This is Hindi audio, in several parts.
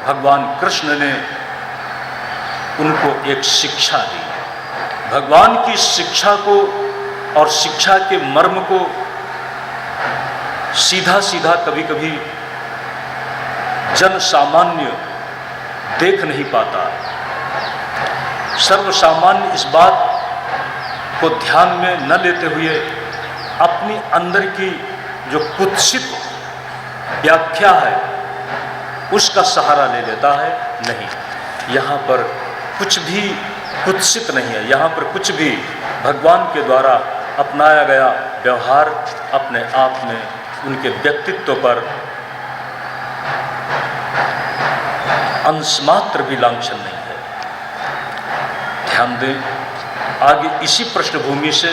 भगवान कृष्ण ने उनको एक शिक्षा दी। भगवान की शिक्षा को और शिक्षा के मर्म को सीधा सीधा कभी कभी जन सामान्य देख नहीं पाता। सर्वसामान्य इस बात को ध्यान में न लेते हुए अपनी अंदर की जो कुत्सित व्याख्या है उसका सहारा ले लेता है। नहीं, यहाँ पर कुछ भी कुत्सित नहीं है। यहाँ पर कुछ भी भगवान के द्वारा अपनाया गया व्यवहार अपने आप में उनके व्यक्तित्व पर अंशमात्र भी लांछन नहीं है। ध्यान दें, आगे इसी पृष्ठभूमि से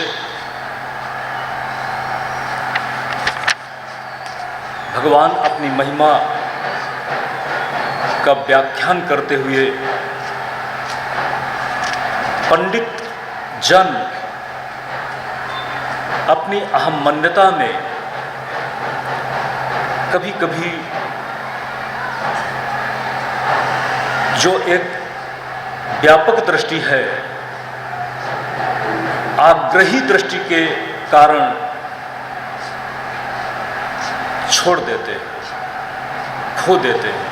भगवान अपनी महिमा का व्याख्यान करते हुए पंडित जन अपनी अहम्मन्यता में कभी कभी जो एक व्यापक दृष्टि है, आग्रही दृष्टि के कारण छोड़ देते हैं, खो देते हैं।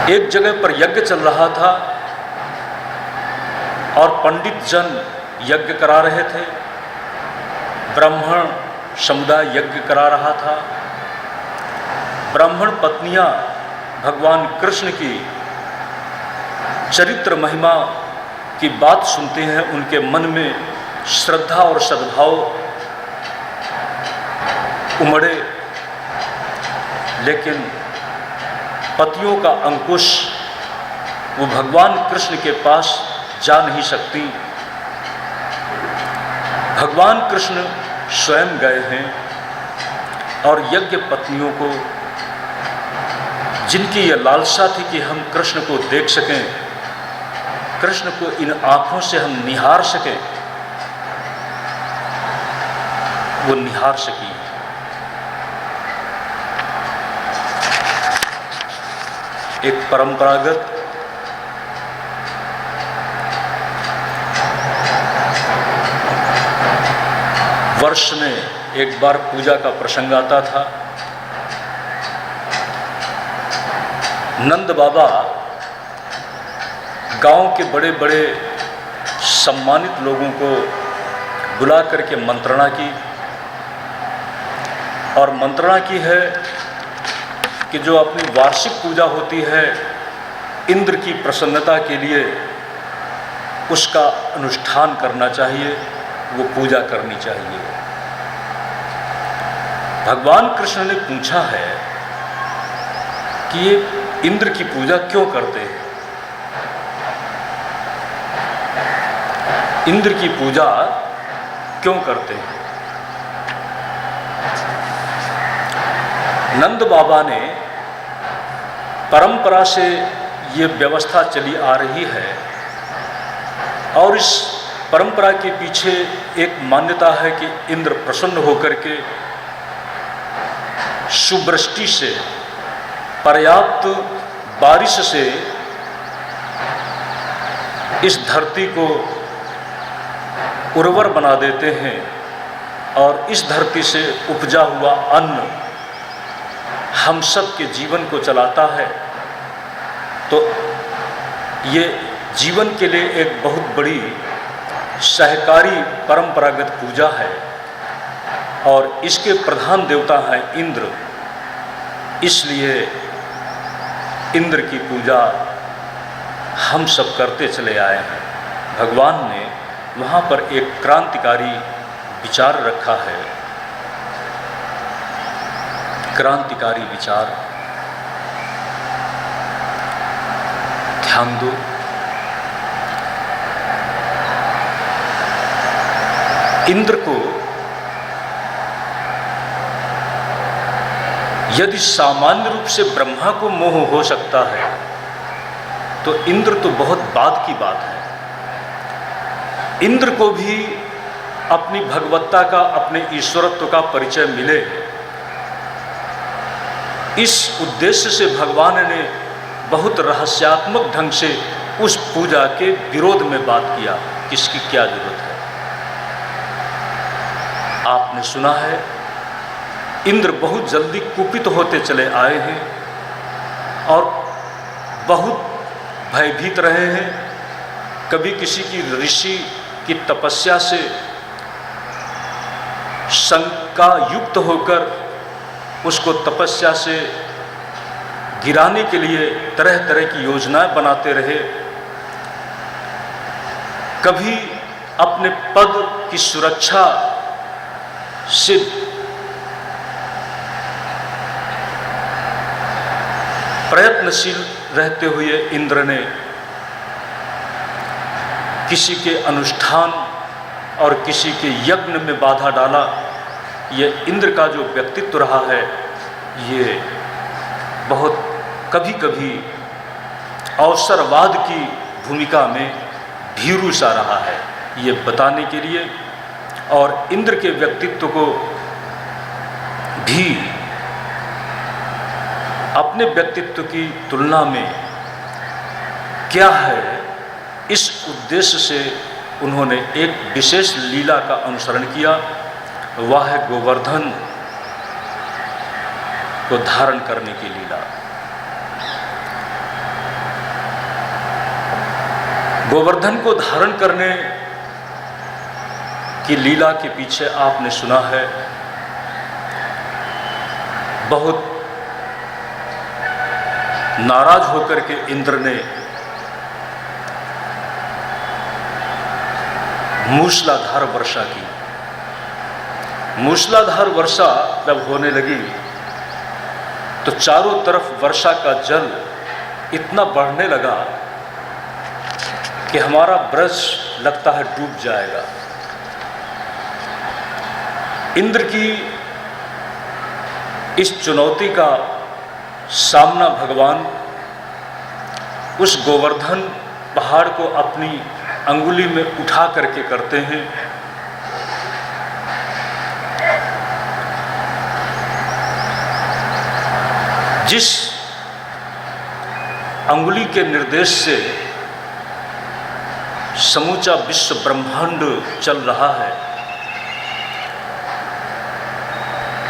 एक जगह पर यज्ञ चल रहा था और पंडित जन यज्ञ करा रहे थे, ब्राह्मण समुदाय यज्ञ करा रहा था। ब्राह्मण पत्नियां भगवान कृष्ण की चरित्र महिमा की बात सुनते हैं, उनके मन में श्रद्धा और सद्भाव उमड़े, लेकिन पतियों का अंकुश वो भगवान कृष्ण के पास जा नहीं सकती। भगवान कृष्ण स्वयं गए हैं और यज्ञ पत्नियों को, जिनकी यह लालसा थी कि हम कृष्ण को देख सकें, कृष्ण को इन आँखों से हम निहार सकें, वो निहार सकी। एक परंपरागत वर्ष में एक बार पूजा का प्रसंग आता था। नंद बाबा गांव के बड़े बड़े सम्मानित लोगों को बुला करके मंत्रणा की, और मंत्रणा की है कि जो अपनी वार्षिक पूजा होती है इंद्र की प्रसन्नता के लिए, उसका अनुष्ठान करना चाहिए, वो पूजा करनी चाहिए। भगवान कृष्ण ने पूछा है कि ये इंद्र की पूजा क्यों करते हैं? इंद्र की पूजा क्यों करते हैं? नंद बाबा ने, परंपरा से ये व्यवस्था चली आ रही है और इस परंपरा के पीछे एक मान्यता है कि इंद्र प्रसन्न होकर के सुवृष्टि से, पर्याप्त बारिश से इस धरती को उर्वर बना देते हैं और इस धरती से उपजा हुआ अन्न हम सब के जीवन को चलाता है। तो ये जीवन के लिए एक बहुत बड़ी सहकारी परंपरागत पूजा है और इसके प्रधान देवता हैं इंद्र। इसलिए इंद्र की पूजा हम सब करते चले आए हैं। भगवान ने वहाँ पर एक क्रांतिकारी विचार रखा है, क्रांतिकारी विचार। ध्यान दो, इंद्र को यदि सामान्य रूप से ब्रह्मा को मोह हो सकता है तो इंद्र तो बहुत बाद की बात है। इंद्र को भी अपनी भगवत्ता का, अपने ईश्वरत्व का परिचय मिले इस उद्देश्य से भगवान ने बहुत रहस्यात्मक ढंग से उस पूजा के विरोध में बात किया कि इसकी क्या जरूरत है। आपने सुना है इंद्र बहुत जल्दी कुपित होते चले आए हैं और बहुत भयभीत रहे हैं। कभी किसी की ऋषि की तपस्या से शंका युक्त होकर उसको तपस्या से गिराने के लिए तरह तरह की योजनाएं बनाते रहे। कभी अपने पद की सुरक्षा से प्रयत्नशील रहते हुए इंद्र ने किसी के अनुष्ठान और किसी के यज्ञ में बाधा डाला। ये इंद्र का जो व्यक्तित्व रहा है ये बहुत कभी कभी अवसरवाद की भूमिका में भीरू सा रहा है, ये बताने के लिए। और इंद्र के व्यक्तित्व को भी अपने व्यक्तित्व की तुलना में क्या है, इस उद्देश्य से उन्होंने एक विशेष लीला का अनुसरण किया। वह है गोवर्धन को धारण करने की लीला। गोवर्धन को धारण करने की लीला के पीछे आपने सुना है बहुत नाराज होकर के इंद्र ने मूसलाधार वर्षा की। मूसलाधार वर्षा जब होने लगी तो चारों तरफ वर्षा का जल इतना बढ़ने लगा कि हमारा ब्रज लगता है डूब जाएगा। इंद्र की इस चुनौती का सामना भगवान उस गोवर्धन पहाड़ को अपनी अंगुली में उठा करके करते हैं। जिस अंगुली के निर्देश से समूचा विश्व ब्रह्मांड चल रहा है,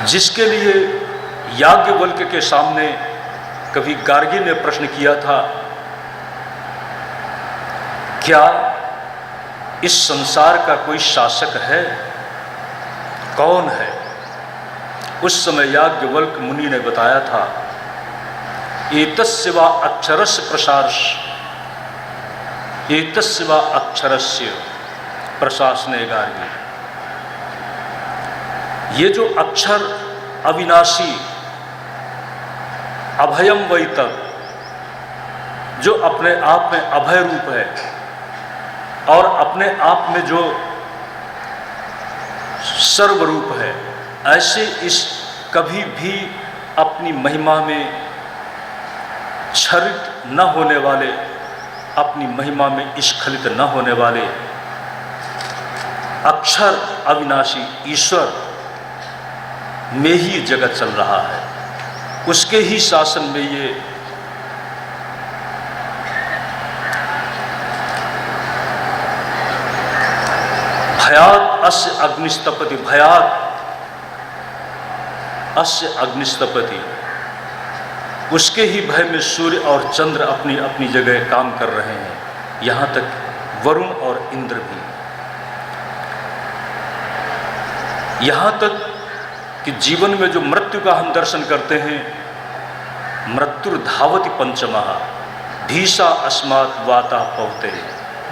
जिसके लिए याज्ञवल्क्य के सामने कभी गार्गी ने प्रश्न किया था, क्या इस संसार का कोई शासक है, कौन है? उस समय याज्ञवल्क्य मुनि ने बताया था, एतस्य वा अक्षरस्य प्रशास, एतस्य वा अक्षरस्य प्रशासने गार्गी। ये जो अक्षर अविनाशी अभयम वै तत्, जो अपने आप में अभय रूप है और अपने आप में जो सर्वरूप है, ऐसे इस कभी भी अपनी महिमा में क्षरित न होने वाले, अपनी महिमा में स्खलित न होने वाले अक्षर अविनाशी ईश्वर में ही जगत चल रहा है। उसके ही शासन में ये भयात अस्य अग्निस्तपति, भयात अस्य अग्निस्तपति, उसके ही भय में सूर्य और चंद्र अपनी अपनी जगह काम कर रहे हैं, यहाँ तक वरुण और इंद्र भी। यहाँ तक कि जीवन में जो मृत्यु का हम दर्शन करते हैं, मृत्युर्धावति पंचमः, भीषा अस्मात् वाता पवते,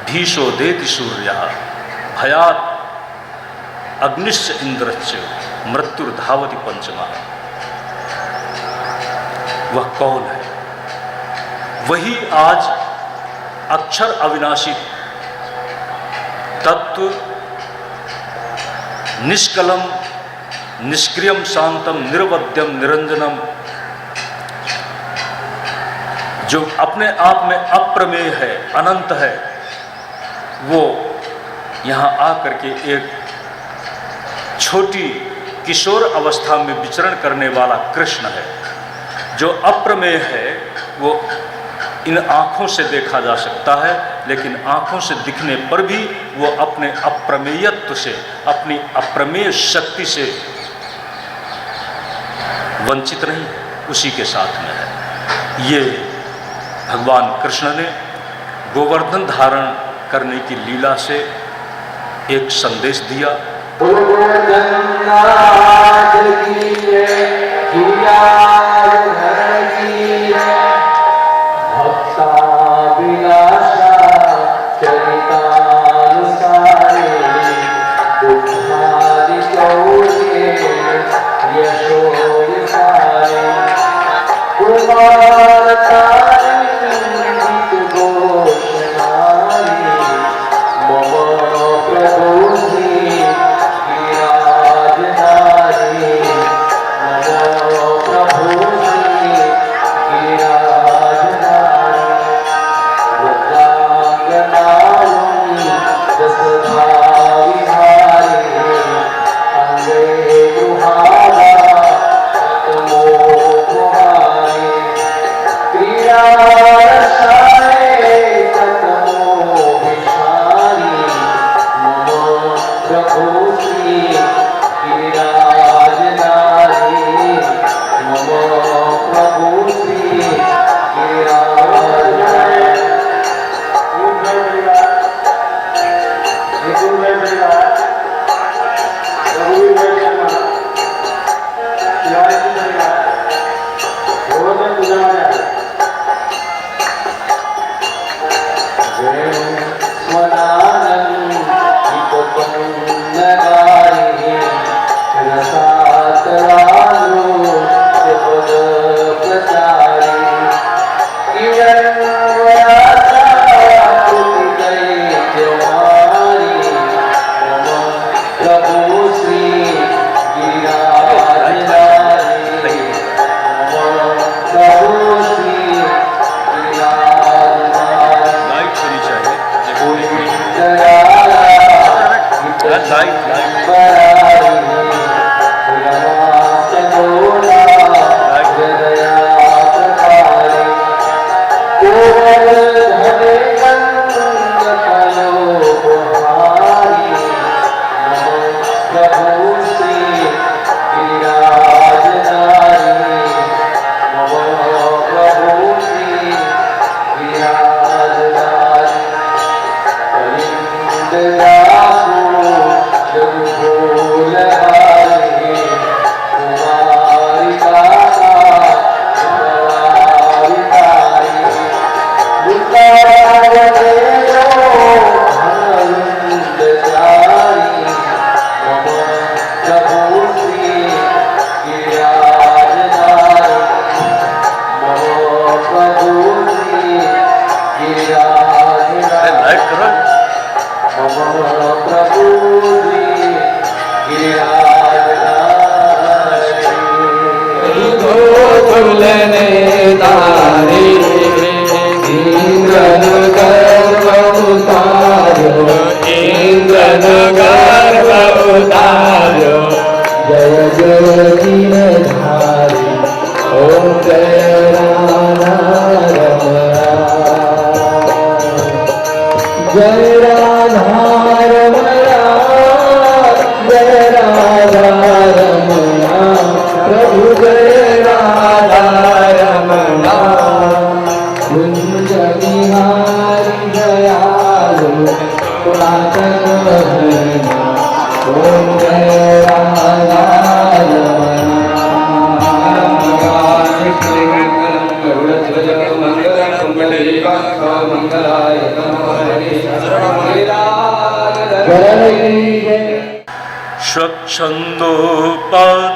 भीषो देति सूर्यः, भयात् अग्निश्च इंद्रश्च, मृत्युर्धावति पंचमः। वह कौन है? वही आज अक्षर अविनाशी तत्व, निष्कलम निष्क्रियम शांतम निर्वध्यम निरंजनम, जो अपने आप में अप्रमेय है, अनंत है, वो यहाँ आकर के एक छोटी किशोर अवस्था में विचरण करने वाला कृष्ण है। जो अप्रमेय है वो इन आँखों से देखा जा सकता है, लेकिन आँखों से दिखने पर भी वो अपने अप्रमेयत्व से, अपनी अप्रमेय शक्ति से वंचित नहीं है, उसी के साथ में है। ये भगवान कृष्ण ने गोवर्धन धारण करने की लीला से एक संदेश दिया।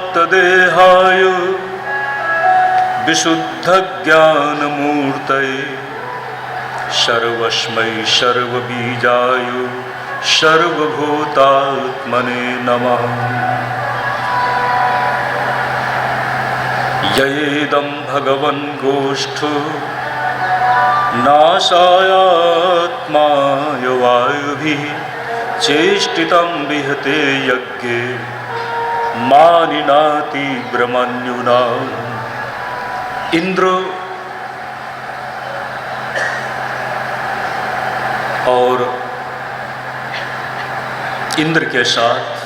स्वच्छन्दोपात्तदेहाय विशुद्धज्ञानमूर्तये सर्वस्मै सर्वबीजाय सर्वभूतात्मने नमः। ययेदं भगवन् गोष्ठो नाशायात्माय वायुभिः चेष्टितं विहते यज्ञे मानिनाति ब्रह्मण्युना। इंद्र और इंद्र के साथ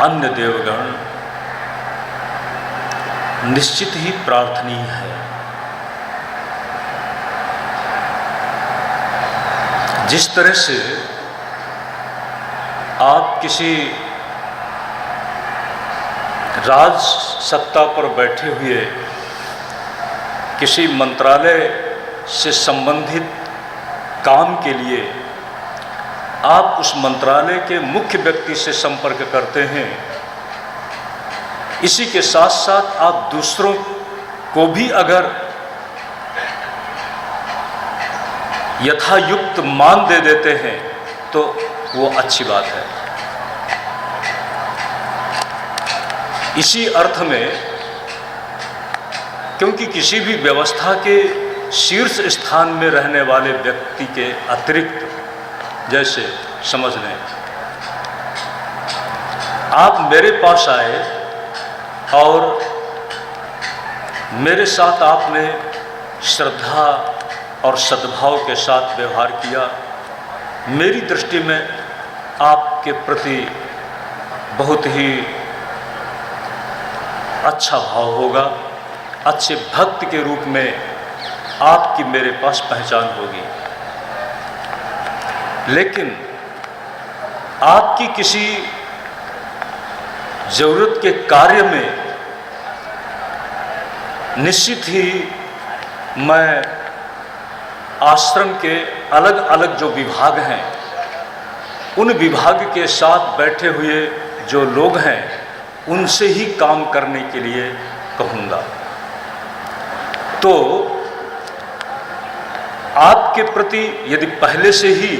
अन्य देवगण निश्चित ही प्रार्थनीय है। जिस तरह से आप किसी राज सत्ता पर बैठे हुए किसी मंत्रालय से संबंधित काम के लिए आप उस मंत्रालय के मुख्य व्यक्ति से संपर्क करते हैं, इसी के साथ साथ आप दूसरों को भी अगर यथायुक्त मान दे देते हैं तो वो अच्छी बात है। इसी अर्थ में, क्योंकि किसी भी व्यवस्था के शीर्ष स्थान में रहने वाले व्यक्ति के अतिरिक्त, जैसे समझ लें आप मेरे पास आए और मेरे साथ आपने श्रद्धा और सद्भाव के साथ व्यवहार किया, मेरी दृष्टि में आपके प्रति बहुत ही अच्छा भाव होगा, अच्छे भक्त के रूप में आपकी मेरे पास पहचान होगी। लेकिन आपकी किसी जरूरत के कार्य में निश्चित ही मैं आश्रम के अलग अलग जो विभाग हैं, उन विभाग के साथ बैठे हुए जो लोग हैं उनसे ही काम करने के लिए कहूँगा। तो आपके प्रति यदि पहले से ही